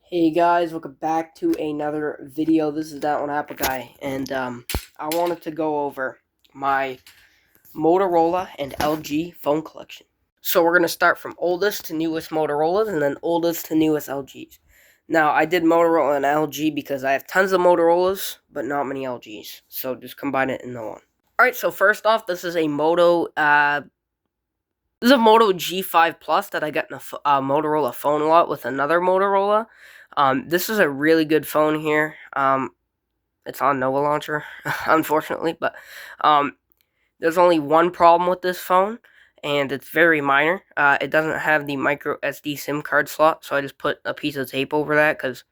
Hey guys, welcome back to another video. This is That One Apple Guy, and I wanted to go over my Motorola and LG phone collection. So we're gonna start from oldest to newest Motorola's, and then oldest to newest LGs. Now I did Motorola and LG because I have tons of Motorola's, but not many LGs. So just combine it into one. All right. So first off, this is a This is a Moto G5 Plus that I got in a Motorola phone lot with another Motorola. This is a really good phone here. It's on Nova Launcher, unfortunately, but there's only one problem with this phone, and it's very minor. It doesn't have the micro SD SIM card slot, so I just put a piece of tape over that because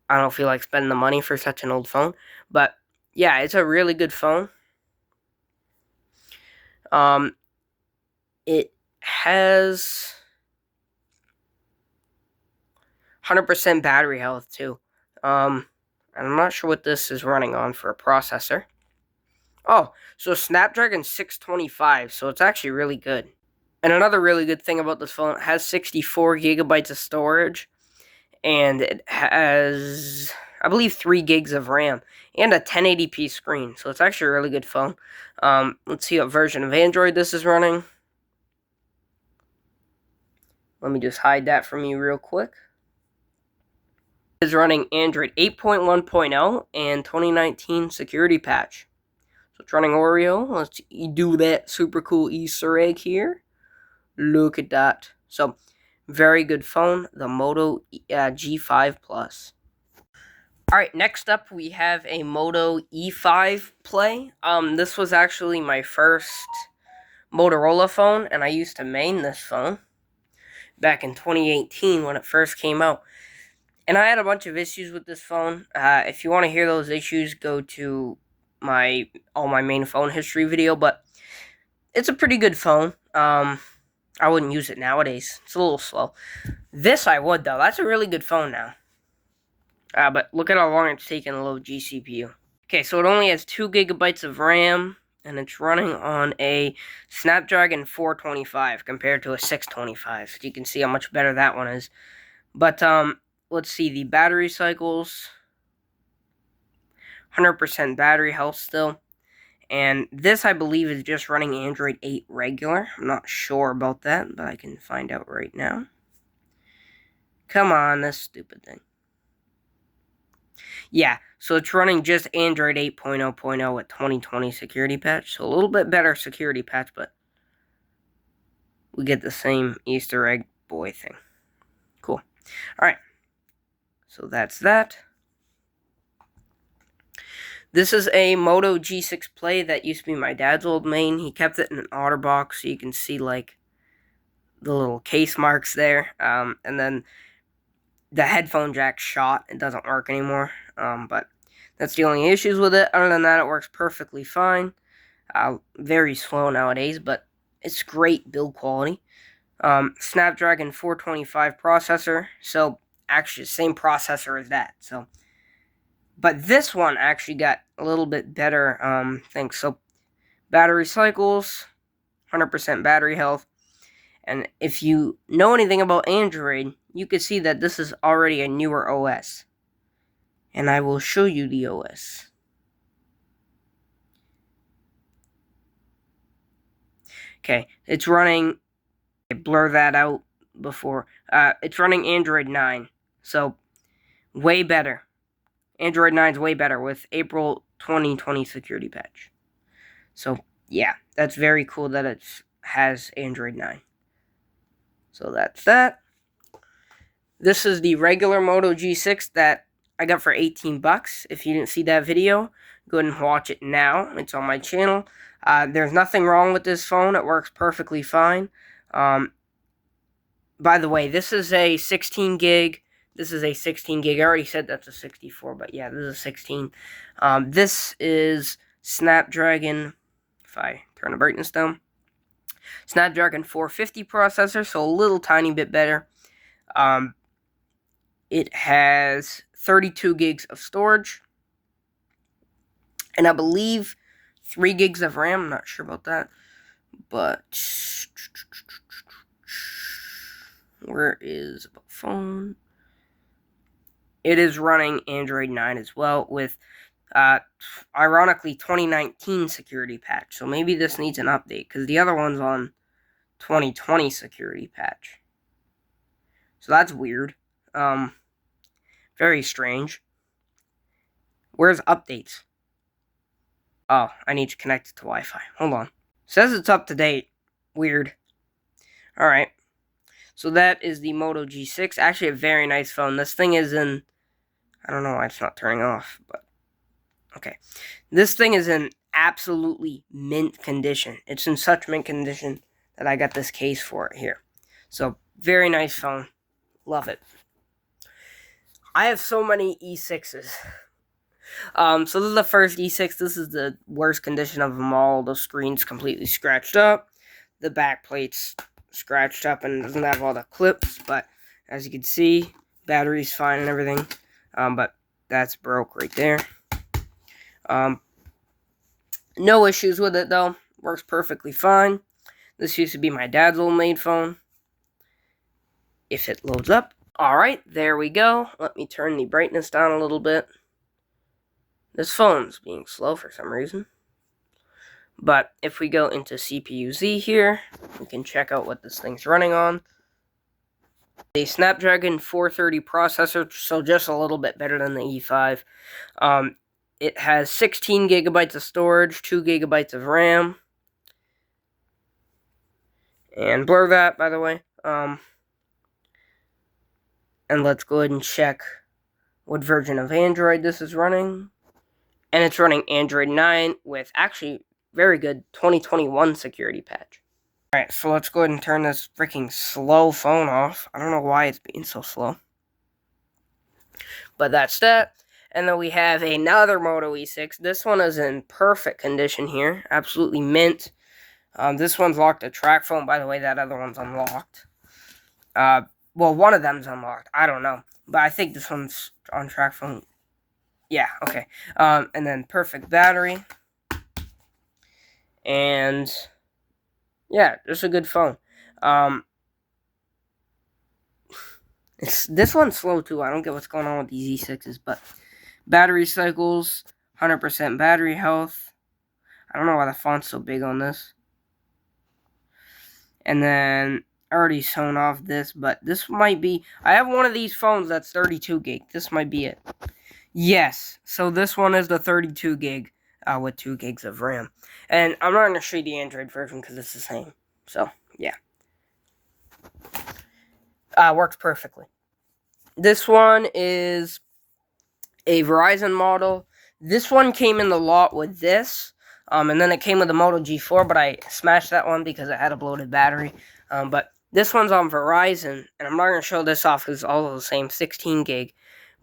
I don't feel like spending the money for such an old phone. But yeah, it's a really good phone. It has 100% battery health too. I'm not sure what this is running on for a processor. Oh, so Snapdragon 625, so it's actually really good. And another really good thing about this phone, it has 64 gigabytes of storage, and it has, I believe, 3 gigs of RAM, and a 1080p screen, so it's actually a really good phone. Let's see what version of Android this is running. Let me just hide that from you real quick. Is running Android 8.1.0 and 2019 security patch. So it's running Oreo. Let's do that super cool Easter egg here. Look at that. So, very good phone, the Moto G5 Plus. Alright, next up we have a Moto E5 Play. This was actually my first Motorola phone, and I used to main this phone back in 2018 when it first came out. And I had a bunch of issues with this phone. If you want to hear those issues, go to my main phone history video. But it's a pretty good phone. I wouldn't use it nowadays. It's a little slow. This I would though. That's a really good phone now. But look at how long it's taken to load GCPU. Okay, so it only has 2 gigabytes of RAM, and it's running on a Snapdragon 425 compared to a 625. So you can see how much better that one is. But let's see, the battery cycles, 100% battery health still. And this, I believe, is just running Android 8 regular. I'm not sure about that, but I can find out right now. Come on, this stupid thing. Yeah, so it's running just Android 8.0.0 with 2020 security patch. So a little bit better security patch, but we get the same Easter egg boy thing. Cool. Alright. So that's that. This is a Moto G6 Play that used to be my dad's old main. He kept it in an OtterBox, so you can see, like, the little case marks there. And then the headphone jack shot. It doesn't work anymore. But that's the only issues with it. Other than that, it works perfectly fine. Very slow nowadays, but it's great build quality. Snapdragon 425 processor. So, actually, same processor as that. So, but this one actually got a little bit better things. So, battery cycles, 100% battery health. And if you know anything about Android, you can see that this is already a newer OS. And I will show you the OS. Okay, it's running, I blur that out before, it's running Android 9. So, way better. Android 9 is way better with April 2020 security patch. So, yeah, that's very cool that it has Android 9. So that's that. This is the regular Moto G6 that I got for 18 bucks. If you didn't see that video, go ahead and watch it now. It's on my channel. There's nothing wrong with this phone. It works perfectly fine. By the way, this is a 16 gig. This is a 16 gig. I already said that's a 64, but yeah, this is a 16. This is Snapdragon, if I turn the brightness down, Snapdragon 450 processor, so a little tiny bit better. It has 32 gigs of storage, and I believe 3 gigs of RAM. I'm not sure about that, but where is the phone? it is running Android 9 as well with, ironically, 2019 security patch. So maybe this needs an update because the other one's on 2020 security patch. So that's weird. Very strange. Where's updates? Oh, I need to connect it to Wi-Fi. Hold on. Says it's up to date. Weird. Alright. So that is the Moto G6. Actually a very nice phone. This thing is in... I don't know why it's not turning off, but... Okay. This thing is in absolutely mint condition. It's in such mint condition that I got this case for it here. So, very nice phone. Love it. I have so many E6s. So this is the first E6. This is the worst condition of them all. The screen's completely scratched up. The back plate's scratched up and doesn't have all the clips. But as you can see, battery's fine and everything. But that's broke right there. No issues with it though. Works perfectly fine. This used to be my dad's old made phone. If it loads up. Alright, there we go. Let me turn the brightness down a little bit. This phone's being slow for some reason. But if we go into CPU-Z here, we can check out what this thing's running on. A Snapdragon 430 processor, so just a little bit better than the E5. It has 16 gigabytes of storage, 2 gigabytes of RAM. And blur that, by the way. And let's go ahead and check what version of Android this is running. And it's running Android 9 with actually very good 2021 security patch. Alright, so let's go ahead and turn this freaking slow phone off. I don't know why it's being so slow. But that's that. And then we have another Moto E6. This one is in perfect condition here. Absolutely mint. This one's locked to track phone. By the way, that other one's unlocked. Well, one of them's unlocked. I don't know. But I think this one's on track phone. Yeah, okay. And then perfect battery. And yeah, just a good phone. This one's slow too. I don't get what's going on with these E6s, but battery cycles, 100% battery health. I don't know why the font's so big on this. And then I already shown off this, but this might be... I have one of these phones that's 32 gig. This might be it. Yes, so this one is the 32 gig with 2 gigs of RAM. And I'm not going to show you the Android version because it's the same. So, yeah. Works perfectly. This one is a Verizon model. This one came in the lot with this. And then it came with the Moto G4, but I smashed that one because it had a bloated battery. But this one's on Verizon, and I'm not going to show this off because it's all the same, 16 gig.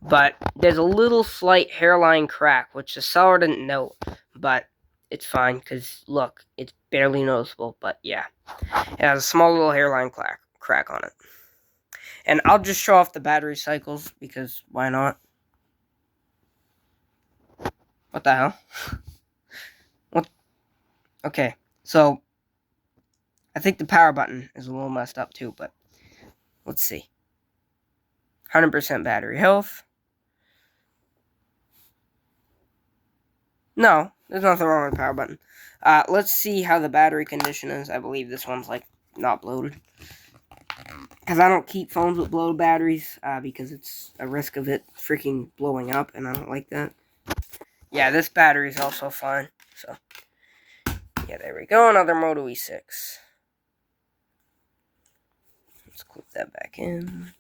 But there's a little slight hairline crack, which the seller didn't note. But it's fine, because look, it's barely noticeable. But yeah, it has a small little hairline crack on it. And I'll just show off the battery cycles, because why not? What the hell? What? Okay, so I think the power button is a little messed up too, but let's see. 100% battery health. No, there's nothing wrong with the power button. Let's see how the battery condition is. I believe this one's, like, not bloated. Because I don't keep phones with bloated batteries, because it's a risk of it freaking blowing up, and I don't like that. Yeah, this battery is also fine, so. Yeah, there we go, another Moto E6. Let's clip that back in.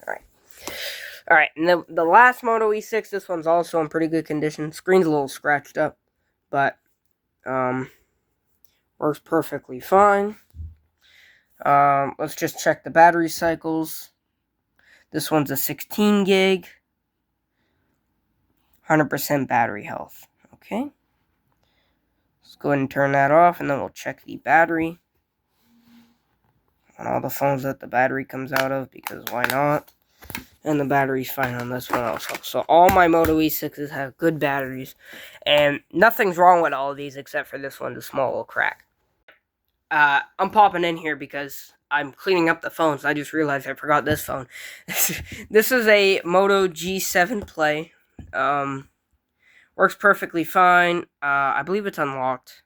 Alright. Alright, and the last Moto E6, this one's also in pretty good condition. Screen's a little scratched up, but works perfectly fine. Let's just check the battery cycles. This one's a 16 gig. 100% battery health. Okay. Let's go ahead and turn that off, and then we'll check the battery on all the phones that the battery comes out of, because why not? And the battery's fine on this one also. So all my Moto E6s have good batteries, and nothing's wrong with all of these except for this one, the small little crack. I'm popping in here because I'm cleaning up the phones. I just realized I forgot this phone. This is a Moto G7 Play. Works perfectly fine. I believe it's unlocked.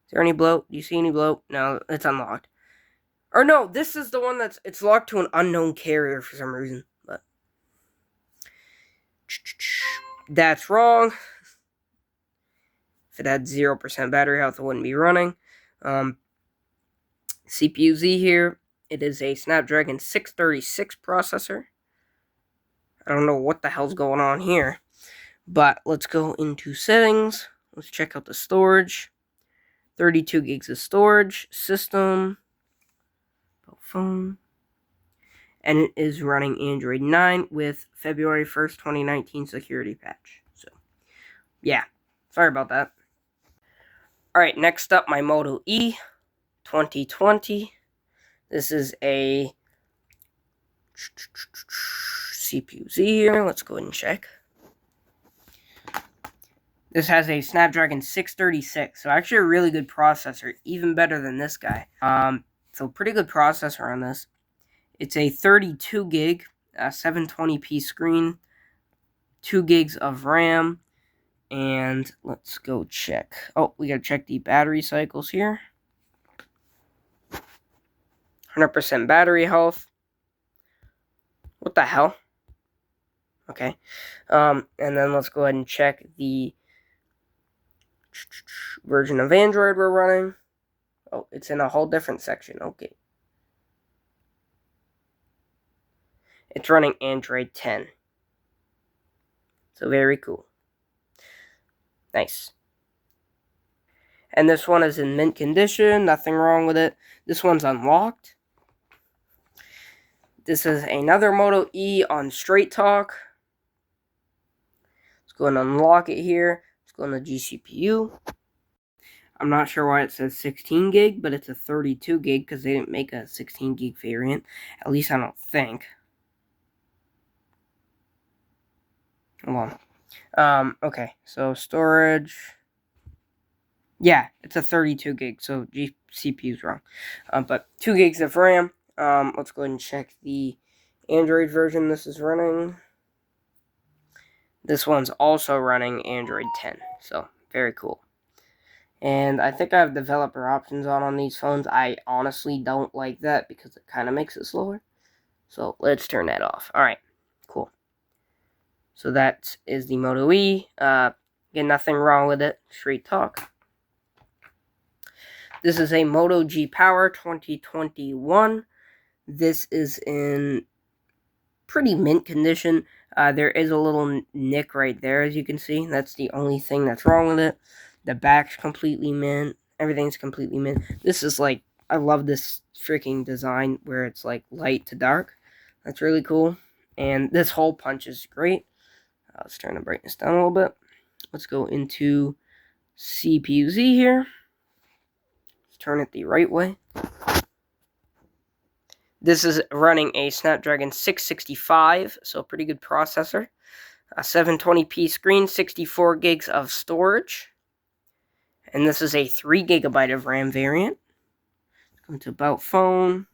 Is there any bloat? Do you see any bloat? No, it's unlocked. Or no, this is the one it's locked to an unknown carrier for some reason. But that's wrong. If it had 0% battery health, it wouldn't be running. CPU Z here. It is a Snapdragon 636 processor. I don't know what the hell's going on here. But let's go into settings. Let's check out the storage. 32 gigs of storage. System. Phone. And it is running Android 9 with February 1st, 2019 security patch. So, yeah. Sorry about that. Alright, next up, my Moto E 2020. This is a CPU Z here. Let's go ahead and check. This has a Snapdragon 636, so actually a really good processor, even better than this guy. So pretty good processor on this. It's a 32 gig, 720p screen, 2 gigs of RAM, and let's go check. Oh, we gotta check the battery cycles here. 100% battery health. What the hell? Okay. And then let's go ahead and check the version of Android we're running. Oh, it's in a whole different section. Okay. It's running Android 10. So very cool. Nice. And this one is in mint condition. Nothing wrong with it. This one's unlocked. This is another Moto E on Straight Talk. Let's go and unlock it here. Let's go on the GCPU. I'm not sure why it says 16 gig, but it's a 32 gig because they didn't make a 16 gig variant. At least I don't think. Hold on. Okay, so storage. Yeah, it's a 32 gig, so CPU's wrong. But 2 gigs of RAM. Let's go ahead and check the Android version this is running. This one's also running Android 10, so very cool. And I think I have developer options on these phones. I honestly don't like that because it kind of makes it slower. So let's turn that off. Alright, cool. So that is the Moto E. Again, nothing wrong with it. Straight talk. This is a Moto G Power 2021. This is in pretty mint condition. There is a little nick right there, as you can see. That's the only thing that's wrong with it. The back's completely mint. Everything's completely mint. This is like, I love this freaking design where it's like light to dark. That's really cool. And this hole punch is great. Let's turn the brightness down a little bit. Let's go into CPU Z here. Let's turn it the right way. This is running a Snapdragon 665, so a pretty good processor. A 720p screen, 64 gigs of storage. And this is a 3 gigabyte of RAM variant. Come to About Phone.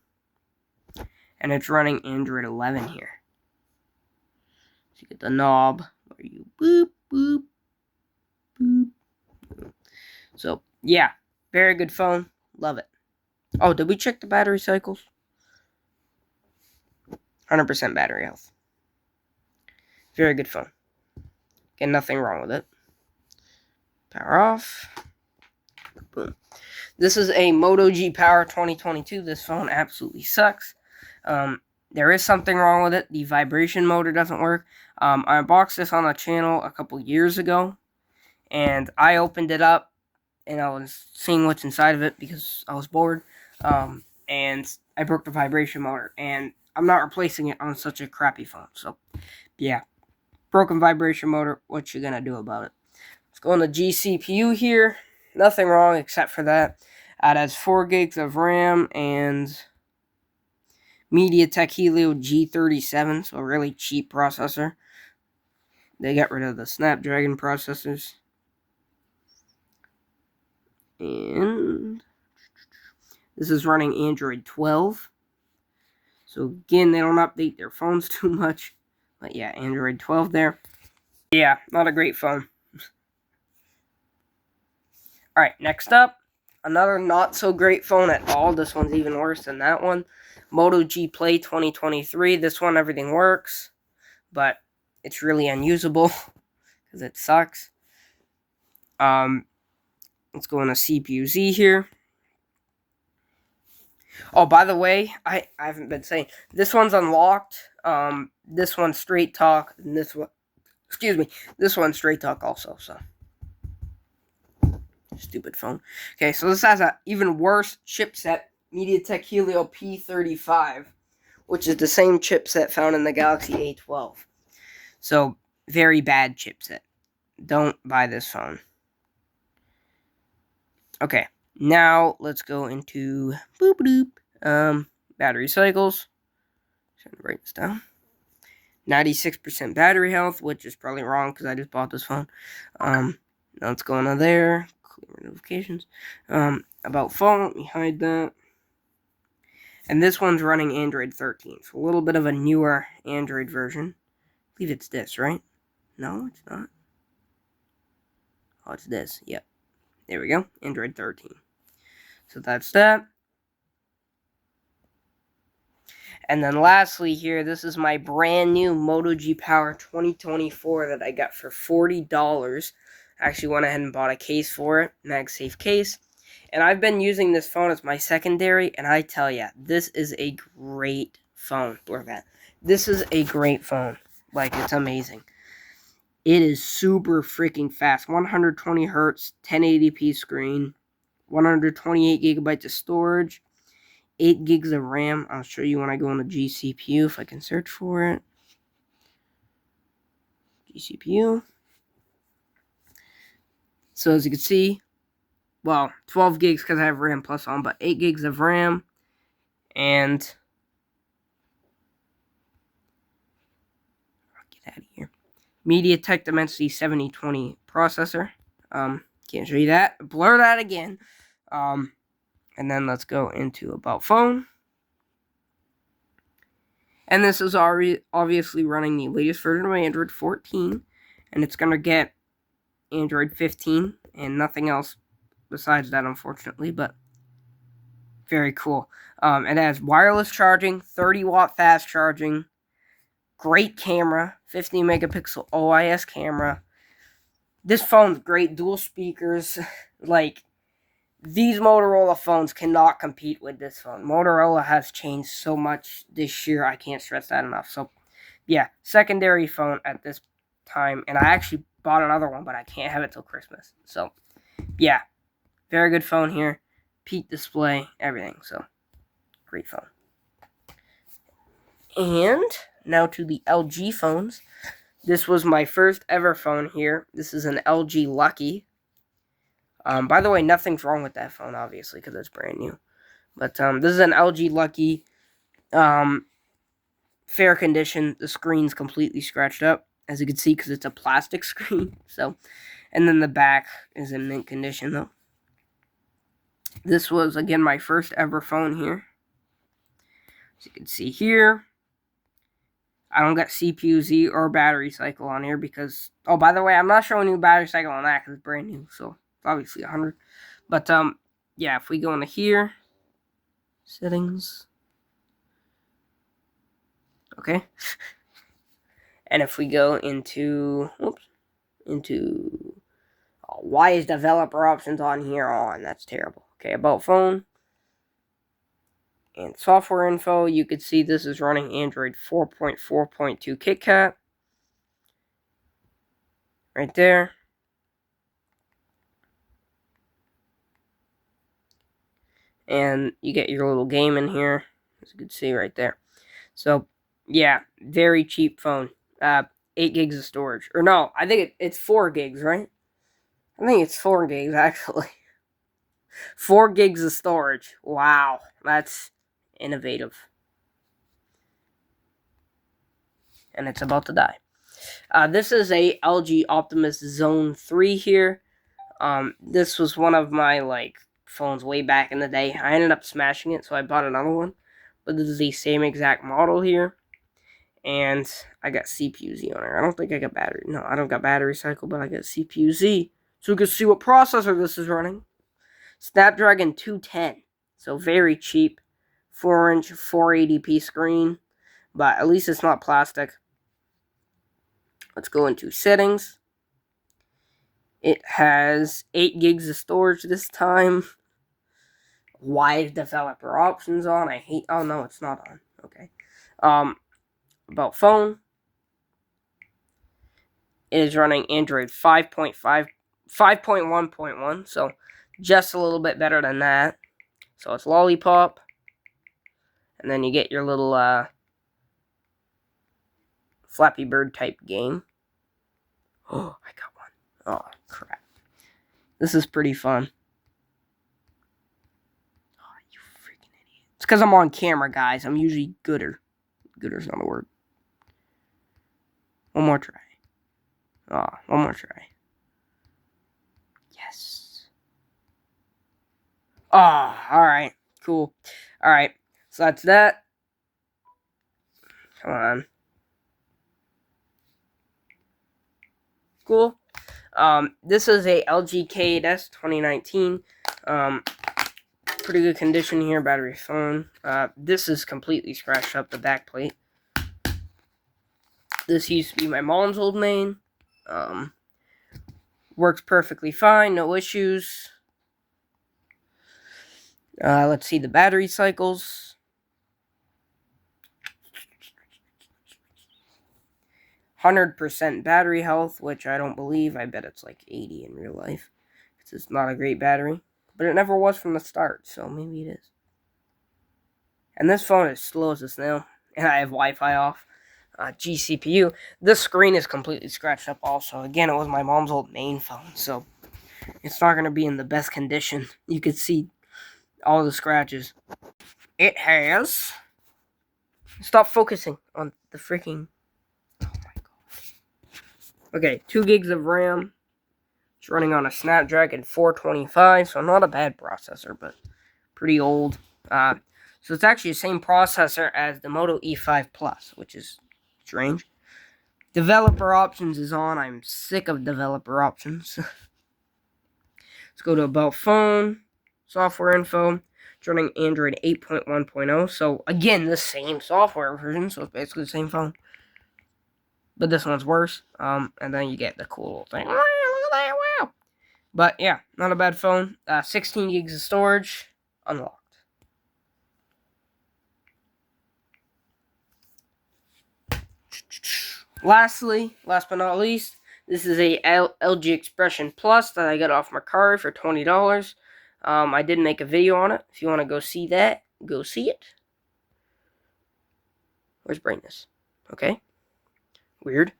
And it's running Android 11 here. So you get the knob where you boop, boop, boop. So, yeah. Very good phone. Love it. Oh, did we check the battery cycles? 100% battery health. Very good phone. Again, nothing wrong with it. Power off. Boom. This is a Moto G Power 2022. This phone absolutely sucks. There is something wrong with it. The vibration motor doesn't work. I unboxed this on the channel a couple years ago. And I opened it up. And I was seeing what's inside of it because I was bored. And I broke the vibration motor. And I'm not replacing it on such a crappy phone. So, yeah. Broken vibration motor. What you gonna do about it? Let's go on the GCPU here. Nothing wrong except for that. It has 4 gigs of RAM and MediaTek Helio G37. So a really cheap processor. They got rid of the Snapdragon processors. And This is running Android 12. So again, they don't update their phones too much. But yeah, Android 12 there. Yeah, not a great phone. Alright, next up, another not so great phone at all. This one's even worse than that one. Moto G Play 2023. This one, everything works, but it's really unusable because it sucks. Let's go into CPU-Z here. Oh, by the way, I haven't been saying, this one's unlocked. This one's straight talk, and this one, this one's straight talk also, so. Stupid phone. Okay, so this has an even worse chipset, MediaTek Helio P35, which is the same chipset found in the Galaxy A12. So, very bad chipset. Don't buy this phone. Okay, now let's go into battery cycles. Trying to write this down. 96% battery health, which is probably wrong because I just bought this phone. Now let's go into there. Clear notifications. About phone, let me hide that. And this one's running Android 13. So a little bit of a newer Android version. I believe it's this, right? No, it's not. Oh, it's this. Yep. There we go. Android 13. So that's that. And then lastly here, this is my brand new Moto G Power 2024 that I got for $40. I actually went ahead and bought a case for it, MagSafe case. And I've been using this phone as my secondary, and I tell ya, this is a great phone. Look at that. This is a great phone. Like, it's amazing. It is super freaking fast. 120 hertz, 1080p screen, 128 gigabytes of storage, 8 gigs of RAM. I'll show you when I go on the GCPU if I can search for it. GCPU. So as you can see, well, 12 gigs because I have RAM Plus on, but 8 gigs of RAM. And get out of here. MediaTek Dimensity 7020 processor. Can't show you that. Blur that again. And then let's go into About Phone. And this is already obviously running the latest version of Android 14. And it's going to get Android 15 and nothing else besides that, unfortunately. But very cool. It has wireless charging, 30-watt fast charging, great camera, 50 megapixel OIS camera. This phone's great, dual speakers. Like, these Motorola phones cannot compete with this phone. Motorola has changed so much this year, I can't stress that enough. So, yeah, secondary phone at this time. And I actually bought another one, but I can't have it till Christmas. So, yeah, very good phone here. Peak display, everything. So, great phone. And now to the LG phones. This was my first ever phone here. This is an LG Lucky. By the way, nothing's wrong with that phone, obviously, because it's brand new. But this is an LG Lucky. Fair condition. The screen's completely scratched up, as you can see, because it's a plastic screen. So, and then the back is in mint condition, though. This was, again, my first ever phone here. As you can see here, I don't got CPU-Z or battery cycle on here because, oh, by the way, I'm not showing you battery cycle on that because it's brand new, so it's obviously 100. But, yeah, if we go into here, settings, okay, and if we go into, why is developer options on here on? That's terrible. Okay, About Phone. And software info, you could see this is running Android 4.4.2 KitKat. Right there. And you get your little game in here, as you can see right there. So, yeah, very cheap phone. 8 gigs of storage. Or no, I think it's 4 gigs, right? I think it's 4 gigs, actually. 4 gigs of storage. Wow, that's innovative. And it's about to die. This is a LG Optimus Zone 3 here. This was one of my, phones way back in the day. I ended up smashing it, so I bought another one. But this is the same exact model here. And I got CPU-Z on it. I don't think I got battery. No, I don't got battery cycle, but I got CPU-Z. So we can see what processor this is running. Snapdragon 210. So very cheap. 4-inch 480p screen. But at least it's not plastic. Let's go into settings. It has 8 gigs of storage this time. Wide developer options on. I hate. Oh no, it's not on. Okay. About phone. It is running Android 5.1.1, so just a little bit better than that. So it's Lollipop, and then you get your little Flappy Bird type game. Oh, I got one. Oh, crap. This is pretty fun. Oh, you freaking idiot. It's because I'm on camera, guys. I'm usually gooder. Gooder's not a word. One more try. Oh, one more try. Yes. Oh, alright. Cool. Alright. So that's that. Come on. Cool. This is a LG K8S 2019. Pretty good condition here. Battery, phone. This is completely scratched up, the back plate. This used to be my mom's old main. Works perfectly fine. No issues. Let's see the battery cycles. 100% battery health, which I don't believe. I bet it's like 80 in real life. It's not a great battery. But it never was from the start, so maybe it is. And this phone is slow as a snail. And I have Wi-Fi off. GCPU. This screen is completely scratched up also. Again, it was my mom's old main phone, so it's not going to be in the best condition. You can see all the scratches. It has... Stop focusing on the freaking... Oh my god. Okay, 2 gigs of RAM. It's running on a Snapdragon 425, so not a bad processor, but pretty old. So it's actually the same processor as the Moto E5 Plus, which is strange. Developer options is on. I'm sick of developer options. Let's go to About Phone, Software Info. It's running Android 8.1.0, so again, the same software version, so it's basically the same phone. But this one's worse, and then you get the cool thing. Look at that, wow! But yeah, not a bad phone. 16 gigs of storage, unlocked. Lastly, last but not least, this is a LG Expression Plus that I got off Mercari for $20. I did make a video on it. If you want to go see that, go see it. Where's brightness? Okay. Weird.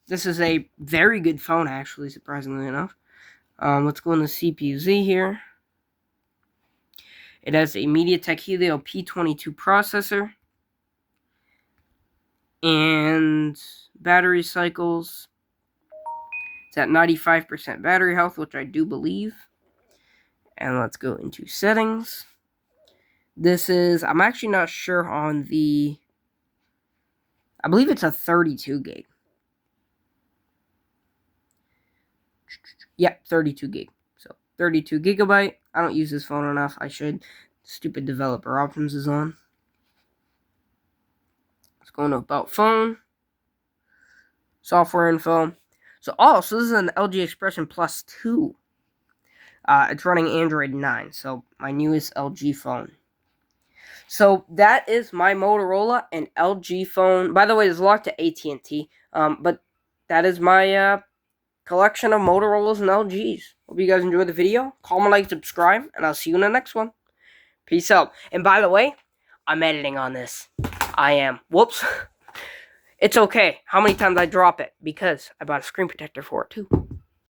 This is a very good phone, actually, surprisingly enough. Let's go in the CPU-Z here. It has a MediaTek Helio P22 processor. And battery cycles. It's at 95% battery health, which I do believe. And let's go into settings. This is, I'm actually not sure on the, I believe it's a 32 gig. Yep, 32 gig. So 32 gigabyte. I don't use this phone enough. I should. Stupid developer options is on. Let's go into About Phone. Software info. So this is an LG Expression Plus 2. It's running Android 9, so my newest LG phone. So that is my Motorola and LG phone. By the way, it's locked to AT&T. But that is my collection of Motorola's and LGs. Hope you guys enjoyed the video. Comment, like, subscribe, and I'll see you in the next one. Peace out. And by the way, I'm editing on this. I am. Whoops. It's okay. How many times I drop it? Because I bought a screen protector for it too.